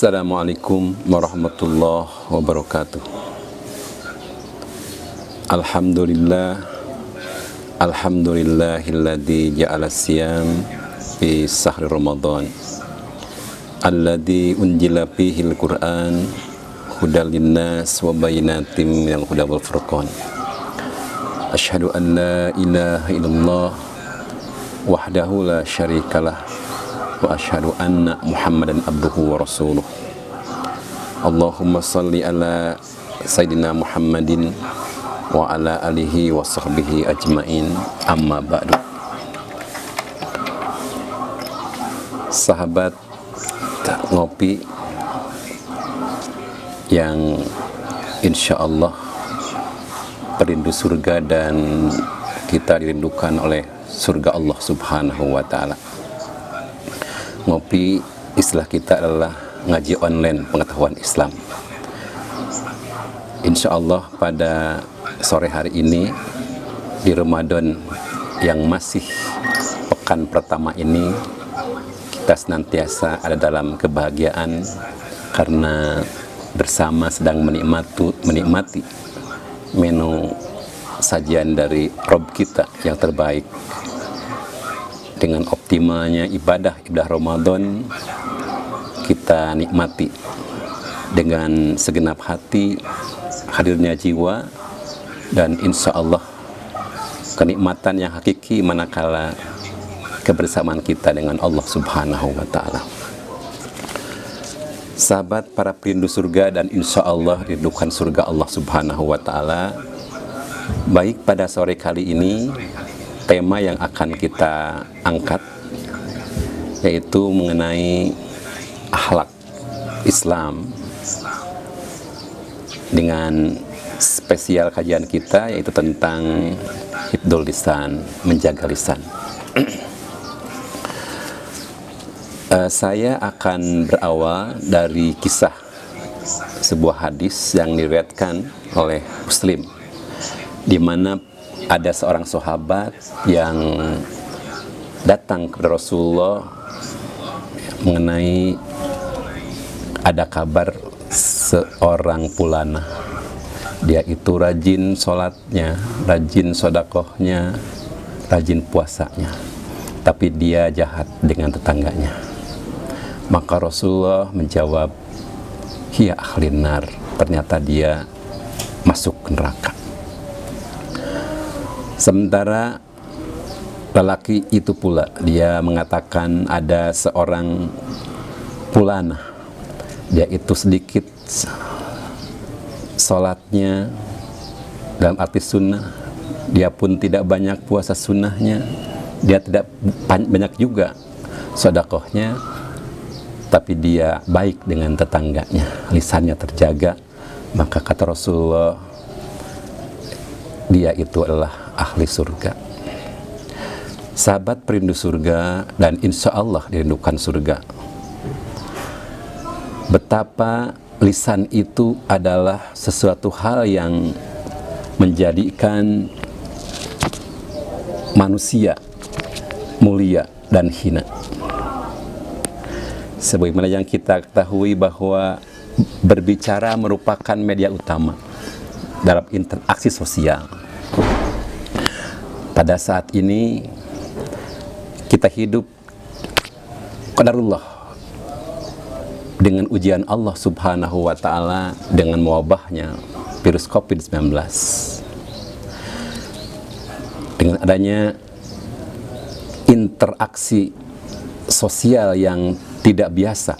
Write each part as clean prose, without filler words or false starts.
Assalamualaikum warahmatullahi wabarakatuh. Alhamdulillahilladzi ja'ala siyam fi sahri Ramadan alladzi unjila fihil Qur'an hudal linnas wa bayyinatin minal huda wal furqan. Asyhadu an la ilaha illallah wahdahu la syarikalah wa asyhadu anna Muhammadan abduhu wa rasuluh. Allahumma salli ala Sayyidina Muhammadin wa ala alihi wa sahbihi ajmain, amma ba'du. Sahabat ngopi yang insya Allah perindu surga dan kita dirindukan oleh surga Allah subhanahu wa ta'ala. Ngopi istilah kita adalah ngaji online pengetahuan Islam. Insya Allah pada sore hari ini di Ramadan yang masih pekan pertama ini, kita senantiasa ada dalam kebahagiaan karena bersama sedang menikmati menu sajian dari Rob kita yang terbaik. Dengan optimalnya ibadah Ramadan kita nikmati dengan segenap hati, hadirnya jiwa, dan insya Allah kenikmatan yang hakiki manakala kebersamaan kita dengan Allah subhanahu wa ta'ala. Sahabat para perindu surga dan insya Allah rindukan surga Allah subhanahu wa ta'ala, baik pada sore kali ini tema yang akan kita angkat yaitu mengenai akhlak Islam, dengan spesial kajian kita yaitu tentang hifdzul lisan, menjaga lisan. Saya akan berawal dari kisah sebuah hadis yang diriwayatkan oleh Muslim, di mana ada seorang sahabat yang datang kepada Rasulullah mengenai ada kabar seorang pulana. Dia itu rajin sholatnya, rajin sodakohnya, rajin puasanya, tapi dia jahat dengan tetangganya. Maka Rasulullah menjawab, hiya ahlin nar, ternyata dia masuk neraka. Sementara lelaki itu pula, dia mengatakan ada seorang pulana, dia itu sedikit sholatnya dalam arti sunnah, dia pun tidak banyak puasa sunnahnya, dia tidak banyak juga sodakohnya, tapi dia baik dengan tetangganya, lisannya terjaga. Maka kata Rasulullah, dia itu adalah ahli surga. Sahabat perindu surga dan insya Allah dirindukan surga, betapa lisan itu adalah sesuatu hal yang menjadikan manusia mulia dan hina. Sebagaimana yang kita ketahui bahwa berbicara merupakan media utama dalam interaksi sosial. Pada saat ini kita hidup qadarullah dengan ujian Allah subhanahu wa ta'ala dengan mewabahnya virus COVID-19. Dengan adanya interaksi sosial yang tidak biasa,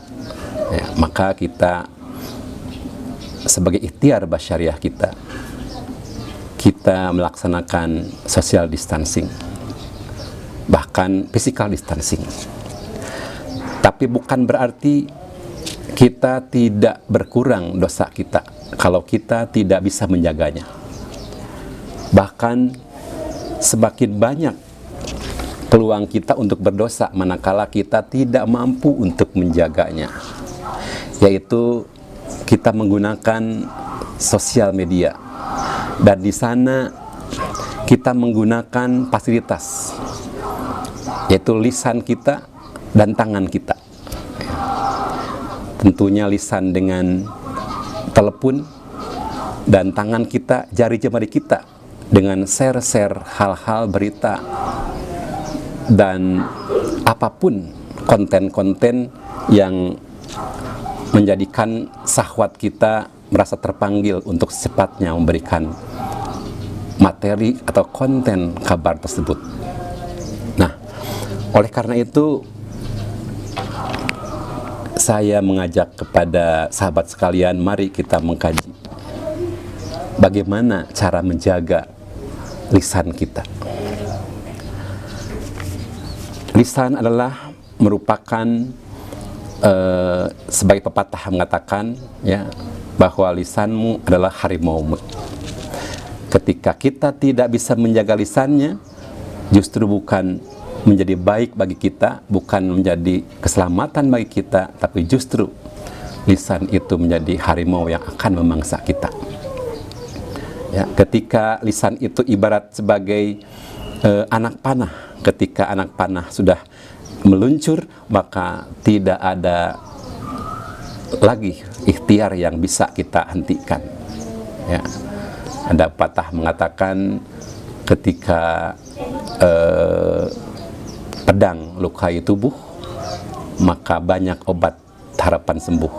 ya, maka kita sebagai ikhtiar basyariah kita melaksanakan social distancing, bahkan physical distancing. Tapi bukan berarti kita tidak berkurang dosa kita kalau kita tidak bisa menjaganya. Bahkan semakin banyak peluang kita untuk berdosa manakala kita tidak mampu untuk menjaganya, yaitu kita menggunakan sosial media. Dan di sana kita menggunakan fasilitas, yaitu lisan kita dan tangan kita. tentunya lisan dengan telepon, dan tangan kita, jari jemari kita dengan share-share hal-hal berita dan apapun konten-konten yang menjadikan syahwat kita merasa terpanggil untuk secepatnya memberikan materi atau konten kabar tersebut. Nah, oleh karena itu saya mengajak kepada sahabat sekalian, mari kita mengkaji bagaimana cara menjaga lisan kita. Lisan adalah merupakan sebagai pepatah mengatakan ya, bahwa lisanmu adalah harimaumu. Ketika kita tidak bisa menjaga lisannya, justru bukan menjadi baik bagi kita, bukan menjadi keselamatan bagi kita, tapi justru lisan itu menjadi harimau yang akan memangsa kita. Ya, ketika lisan itu ibarat sebagai anak panah, ketika anak panah sudah meluncur, maka tidak ada lagi ikhtiar yang bisa kita hentikan. Ya, ada patah mengatakan ketika pedang lukai tubuh, maka banyak obat harapan sembuh.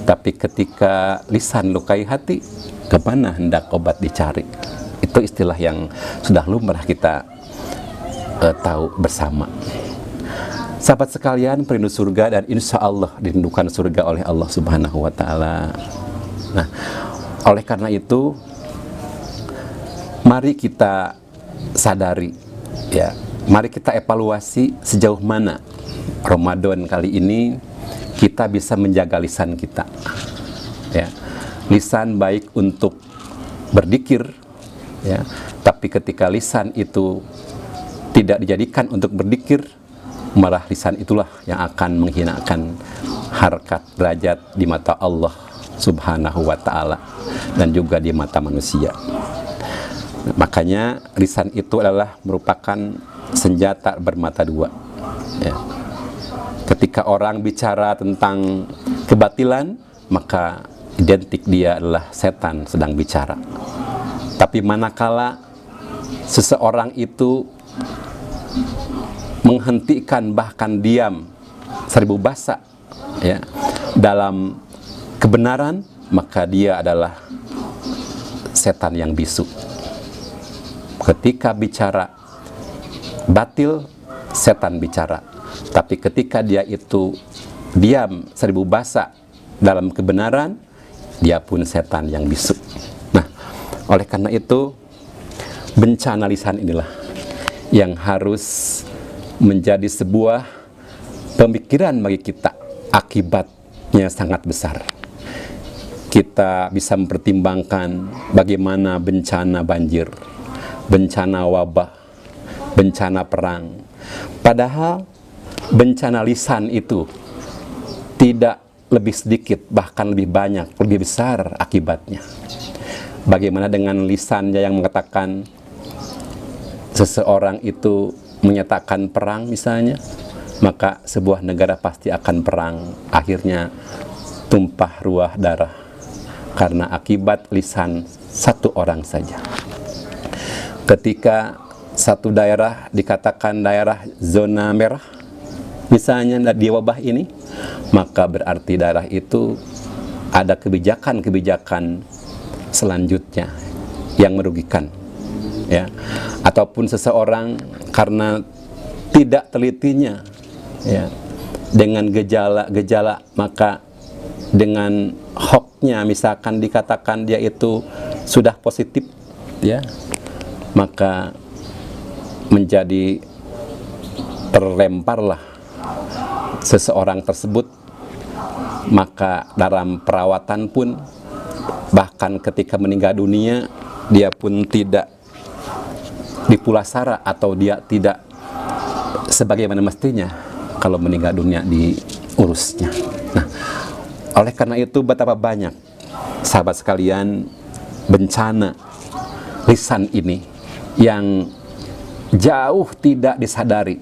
Tapi ketika lisan lukai hati, kemana hendak obat dicari? Itu istilah yang sudah lumrah kita tahu bersama. Sahabat sekalian, perindu surga dan insya Allah dirindukan surga oleh Allah Subhanahu wa Ta'ala. Nah, oleh karena itu, mari kita sadari, ya, mari kita evaluasi sejauh mana Ramadan kali ini kita bisa menjaga lisan kita. Ya, lisan baik untuk berzikir, ya, tapi ketika lisan itu tidak dijadikan untuk berzikir, malah lisan itulah yang akan menghinakan harkat derajat di mata Allah Subhanahu wa Ta'ala dan juga di mata manusia. Makanya lisan itu adalah merupakan senjata bermata dua. Ya. Ketika orang bicara tentang kebatilan, maka identik dia adalah setan sedang bicara. Tapi manakala seseorang itu menghentikan bahkan diam 1000 bahasa ya dalam kebenaran, maka dia adalah setan yang bisu. Ketika bicara batil, setan bicara. Tapi ketika dia itu diam 1000 bahasa dalam kebenaran, dia pun setan yang bisu. Nah, oleh karena itu bencana lisan inilah yang harus menjadi sebuah pemikiran bagi kita. Akibatnya sangat besar. Kita bisa mempertimbangkan bagaimana bencana banjir, bencana wabah, bencana perang. Padahal bencana lisan itu tidak lebih sedikit, bahkan lebih banyak, lebih besar akibatnya. Bagaimana dengan lisannya yang mengatakan seseorang itu menyatakan perang misalnya, maka sebuah negara pasti akan perang, akhirnya tumpah ruah darah karena akibat lisan satu orang saja. Ketika satu daerah dikatakan daerah zona merah misalnya di wabah ini, maka berarti daerah itu ada kebijakan-kebijakan selanjutnya yang merugikan, ya. Ataupun seseorang karena tidak telitinya, ya, dengan gejala-gejala, maka dengan hoaxnya misalkan dikatakan dia itu sudah positif, ya, maka menjadi terlemparlah seseorang tersebut. Maka dalam perawatan pun, bahkan ketika meninggal dunia, dia pun tidak dipulasara atau dia tidak sebagaimana mestinya kalau meninggal dunia diurusnya. Nah, oleh karena itu betapa banyak sahabat sekalian bencana lisan ini yang jauh tidak disadari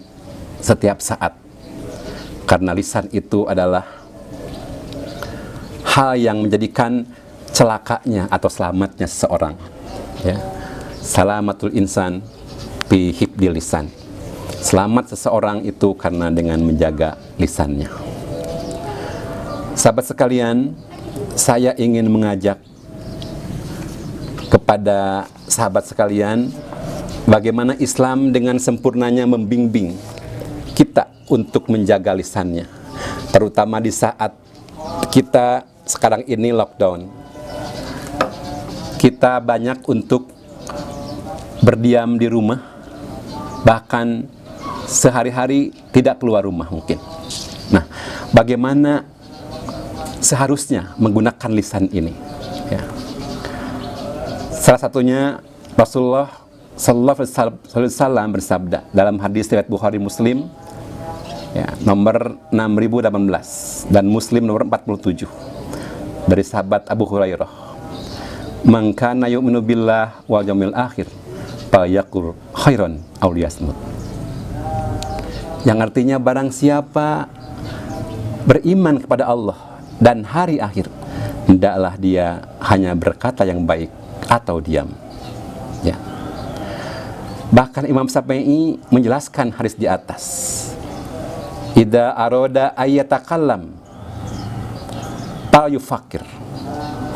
setiap saat. Karena lisan itu adalah hal yang menjadikan celakanya atau selamatnya seseorang, ya. Salamatul insan bi hifdil lisan. Selamat seseorang itu karena dengan menjaga lisannya. Sahabat sekalian, saya ingin mengajak kepada sahabat sekalian bagaimana Islam dengan sempurnanya membimbing kita untuk menjaga lisannya, terutama di saat kita sekarang ini lockdown. Kita banyak untuk berdiam di rumah, bahkan sehari-hari tidak keluar rumah mungkin. Nah, bagaimana seharusnya menggunakan lisan ini, ya. Salah satunya Rasulullah Sallallahu Alaihi Wasallam bersabda dalam hadis riwayat Bukhari Muslim, ya, nomor 6018 dan Muslim nomor 47 dari sahabat Abu Hurairah, "Man kana yu'minu billah wal yaumil akhir falyaqul khairan aw liyasmut." Yang artinya barang siapa beriman kepada Allah dan hari akhir, hendaklah dia hanya berkata yang baik atau diam, ya. Bahkan Imam Syafi'i menjelaskan hadis di atas, idza arada ayyatakallam fal yufakir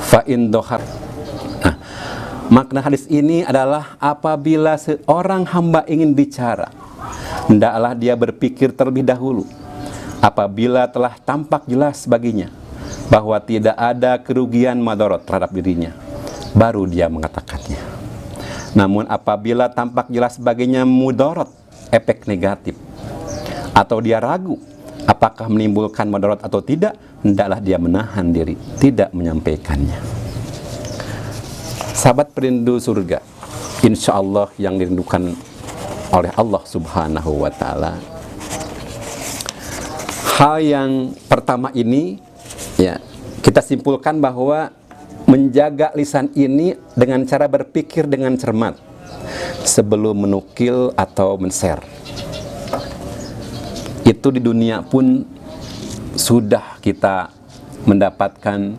fa in dohar. Nah, makna hadis ini adalah apabila seorang hamba ingin bicara, hendaklah dia berpikir terlebih dahulu. Apabila telah tampak jelas baginya bahwa tidak ada kerugian madarat terhadap dirinya, baru dia mengatakannya. Namun apabila tampak jelas baginya mudarat, efek negatif, atau dia ragu apakah menimbulkan madarat atau tidak, hendaklah dia menahan diri, tidak menyampaikannya. Sahabat perindu surga, insya Allah yang dirindukan oleh Allah Subhanahu wa Ta'ala, hal yang pertama ini, ya, kita simpulkan bahwa menjaga lisan ini dengan cara berpikir dengan cermat sebelum menukil atau men-share. Itu di dunia pun sudah kita mendapatkan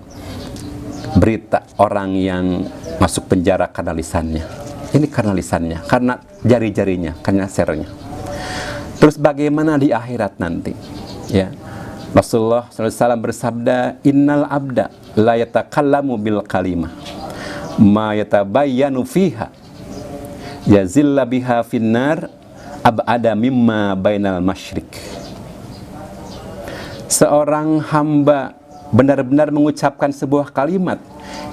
berita orang yang masuk penjara karena lisannya. Ini karena lisannya, karena jari-jarinya, karena share-nya. Terus bagaimana di akhirat nanti? Ya, Rasulullah SAW bersabda, innal abda la yatakallamu bil kalimah ma yatabayyanu fiha yazilla biha finnar ab'ada mimma bainal masyrik. Seorang hamba benar-benar mengucapkan sebuah kalimat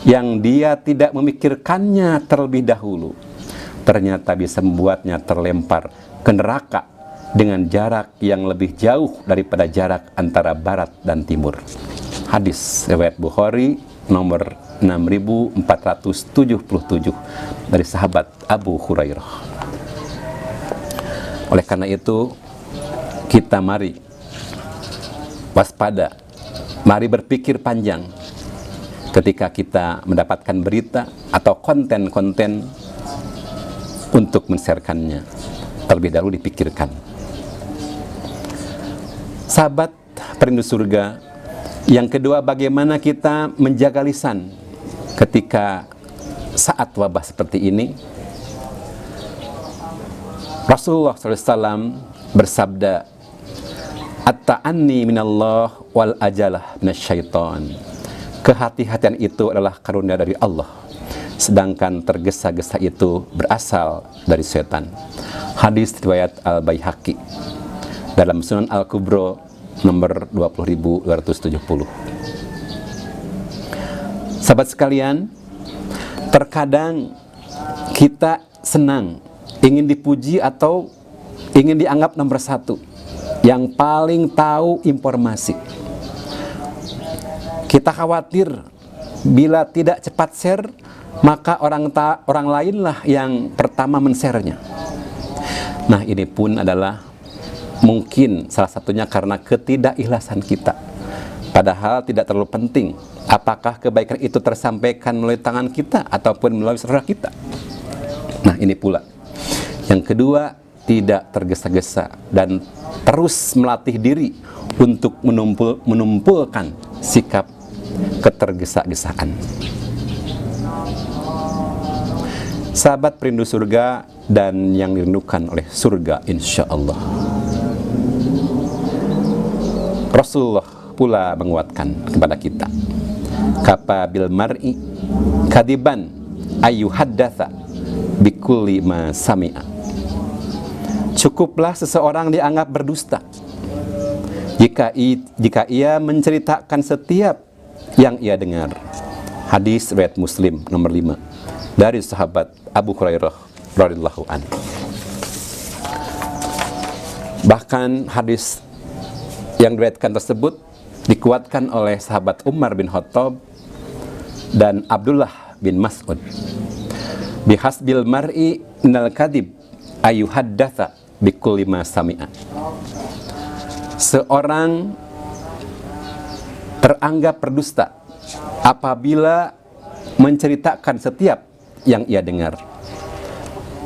yang dia tidak memikirkannya terlebih dahulu, ternyata bisa membuatnya terlempar ke neraka dengan jarak yang lebih jauh daripada jarak antara barat dan timur. Hadis riwayat Bukhari nomor 6477 dari sahabat Abu Hurairah. Oleh karena itu, kita mari waspada, mari berpikir panjang ketika kita mendapatkan berita atau konten-konten untuk men-sharekannya. Terlebih dahulu dipikirkan. Sahabat perindu surga, yang kedua, bagaimana kita menjaga lisan ketika saat wabah seperti ini. Rasulullah SAW bersabda, at-ta'anni minallah wal ajalah minasyaitan. Kehati-hatian itu adalah karunia dari Allah, sedangkan tergesa-gesa itu berasal dari setan. Hadis riwayat Al-Baihaqi dalam Sunan Al-Kubro nomor 20.270. Sahabat sekalian, terkadang kita senang, ingin dipuji atau ingin dianggap nomor satu, yang paling tahu informasi. Kita khawatir bila tidak cepat share, maka orang lainlah yang pertama men-share-nya. Nah, ini pun adalah mungkin salah satunya karena ketidakikhlasan kita. Padahal tidak terlalu penting apakah kebaikan itu tersampaikan melalui tangan kita ataupun melalui saudara kita. Nah, ini pula. Yang kedua, tidak tergesa-gesa dan terus melatih diri untuk menumpulkan sikap ketergesa-gesaan. Sahabat perindu surga dan yang dirindukan oleh surga insya Allah. Rasulullah pula menguatkan kepada kita, kapa bil mar'i kadiban ayu haddatha bikulli ma sami'a. Cukuplah seseorang dianggap berdusta jika ia menceritakan setiap yang ia dengar. Hadis riwayat Muslim nomor 5 dari sahabat Abu Hurairah radhiyallahu anhu. Bahkan hadis yang diriwayatkan tersebut dikuatkan oleh sahabat Umar bin Khattab dan Abdullah bin Mas'ud. Bihasbil mar'i minal kadib ayu haddatha bikulli ma sami'a. Seorang teranggap berdusta apabila menceritakan setiap yang ia dengar.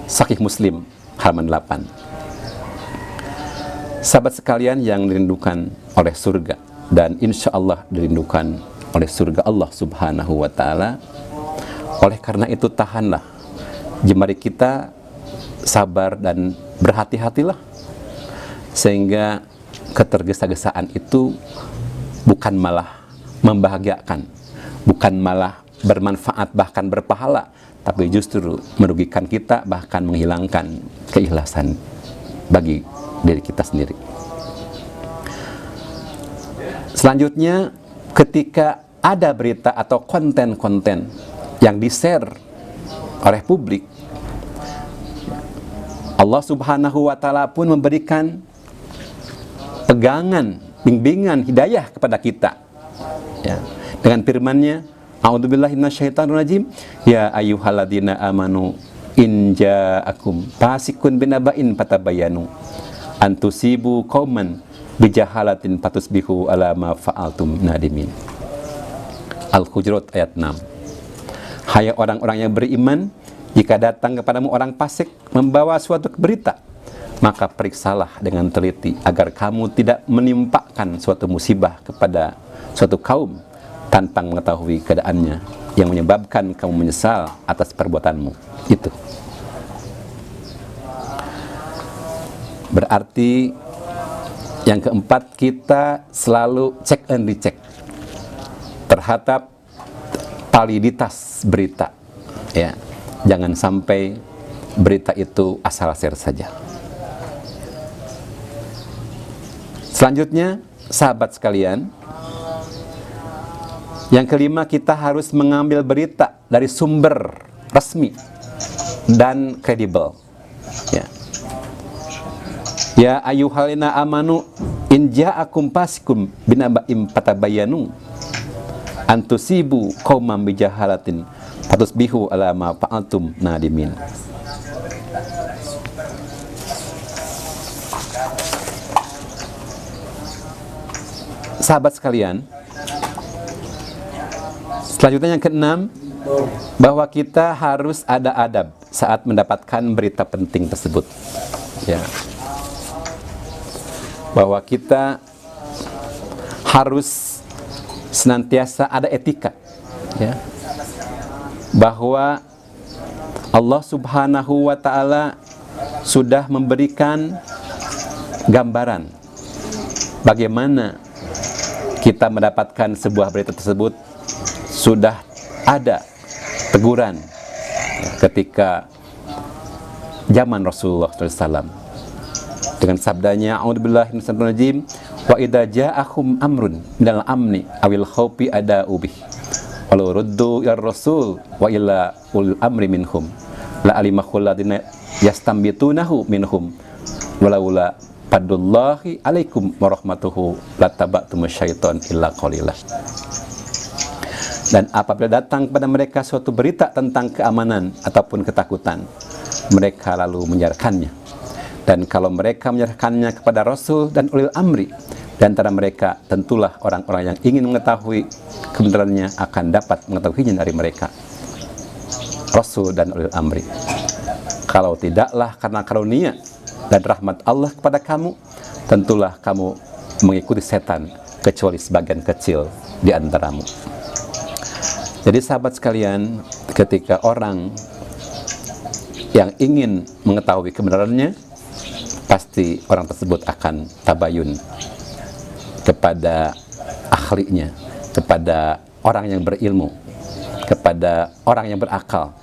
Sahih Muslim halaman 8. Sahabat sekalian yang dirindukan oleh surga dan insya Allah dirindukan oleh surga Allah Subhanahu wa Ta'ala. Oleh karena itu tahanlah jemari kita, sabar dan berhati-hatilah, sehingga ketergesa-gesaan itu bukan malah membahagiakan, bukan malah bermanfaat bahkan berpahala, tapi justru merugikan kita, bahkan menghilangkan keikhlasan bagi diri kita sendiri. Selanjutnya, ketika ada berita atau konten-konten yang di-share oleh publik, Allah Subhanahu wa Ta'ala pun memberikan pegangan, bimbingan, hidayah kepada kita, ya, dengan firman-Nya, a'udzubillahi minasyaitonirrajim, ya ayyuhalladzina amanu in ja'akum fasiqun binaba'in fatabayyanu an tusibu qauman bijahalatin fatusbihu ala ma fa'altum nadimin. Al-Hujurat ayat 6. Hai orang-orang yang beriman, jika datang kepadamu orang fasik membawa suatu berita, maka periksalah dengan teliti agar kamu tidak menimpakan suatu musibah kepada suatu kaum tanpa mengetahui keadaannya yang menyebabkan kamu menyesal atas perbuatanmu itu. Berarti yang keempat, kita selalu cek and recheck terhadap validitas berita, ya. Jangan sampai berita itu asal share saja. Selanjutnya, sahabat sekalian, yang kelima, kita harus mengambil berita dari sumber resmi dan kredibel, ya. Ya ayyuhalladzina amanu in ja'akum fasiqun binaba'in fatabayyanu an tusibu qauman bijahalatin fatusbihu ala ma fa'altum nadimin. Sahabat sekalian, selanjutnya yang keenam, bahwa kita harus ada adab saat mendapatkan berita penting tersebut, ya. Bahwa kita harus senantiasa ada etika, ya. Bahwa Allah Subhanahu wa Ta'ala sudah memberikan gambaran bagaimana kita mendapatkan sebuah berita tersebut. Sudah ada teguran ketika zaman Rasulullah SAW dengan sabdanya, a'udzubillahi minasyaitonir rajim, wa idza ja'akum amrun minal amni awil khaufi ada'u bih walau ruddu ila rasul wa ila ulil amri minhum la alimahul ladzina yastambitunahu minhum walaula fadlullahi alaikum warahmatuhu lataba'tum syaiton illa qalilah. Dan apabila datang kepada mereka suatu berita tentang keamanan ataupun ketakutan, mereka lalu menyiarkannya. Dan kalau mereka menyerahkannya kepada Rasul dan ulil amri, di antara mereka tentulah orang-orang yang ingin mengetahui kebenarannya akan dapat mengetahuinya dari mereka, Rasul dan ulil amri. Kalau tidaklah karena karunia dan rahmat Allah kepada kamu, tentulah kamu mengikuti setan kecuali sebagian kecil di antaramu. Jadi sahabat sekalian, ketika orang yang ingin mengetahui kebenarannya, pasti orang tersebut akan tabayun kepada ahlinya, kepada orang yang berilmu, kepada orang yang berakal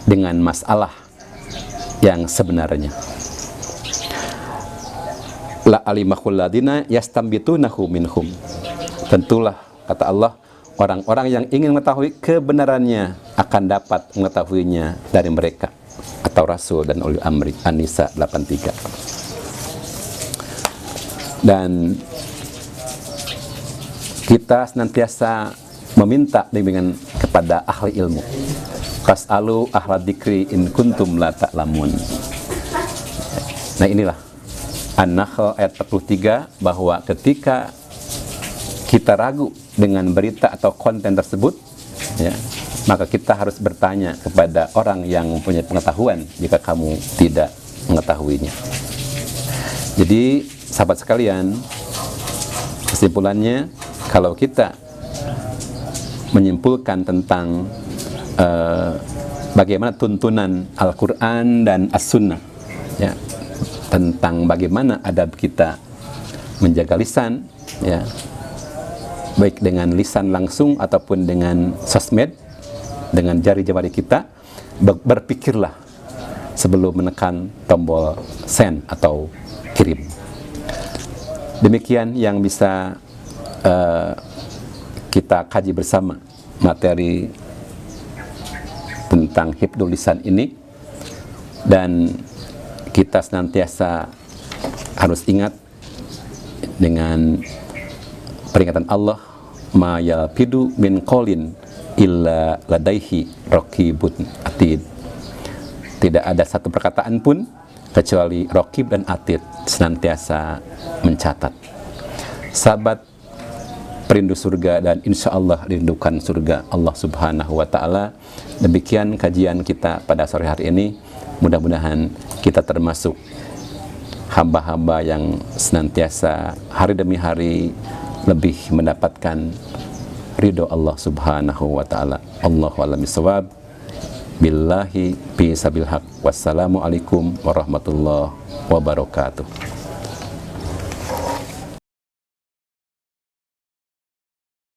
dengan masalah yang sebenarnya. La alimahul ladina yastambitunahu minhum. Tentulah, kata Allah, orang-orang yang ingin mengetahui kebenarannya akan dapat mengetahuinya dari mereka atau Rasul dan ulil amri. An-Nisa 83. Dan kita senantiasa meminta bimbingan kepada ahli ilmu. Fas'alu ahla dzikri in kuntum la ta'lamun. Nah, inilah An-Nahl ayat 43, bahwa ketika kita ragu dengan berita atau konten tersebut, ya, maka kita harus bertanya kepada orang yang mempunyai pengetahuan jika kamu tidak mengetahuinya. Jadi sahabat sekalian, kesimpulannya, kalau kita menyimpulkan tentang bagaimana tuntunan Al-Quran dan As-Sunnah, ya, tentang bagaimana adab kita menjaga lisan, ya, baik dengan lisan langsung ataupun dengan sosmed, dengan jari-jari kita, berpikirlah sebelum menekan tombol send atau kirim. Demikian yang bisa kita kaji bersama materi tentang hifdzul lisan ini, dan kita senantiasa harus ingat dengan peringatan Allah, ma yalfidu min qaulin illa ladaihi raqibun atid. Tidak ada satu perkataan pun kecuali raqib dan atid senantiasa mencatat. Sahabat perindu surga dan insya Allah rindukan surga Allah Subhanahu wa Ta'ala, demikian kajian kita pada sore hari ini. Mudah-mudahan kita termasuk hamba-hamba yang senantiasa hari demi hari lebih mendapatkan ridho Allah Subhanahu wa Ta'ala. Allahu a'lam bishawab. Billahi fi sabil haq. Wassalamualaikum warahmatullahi wabarakatuh.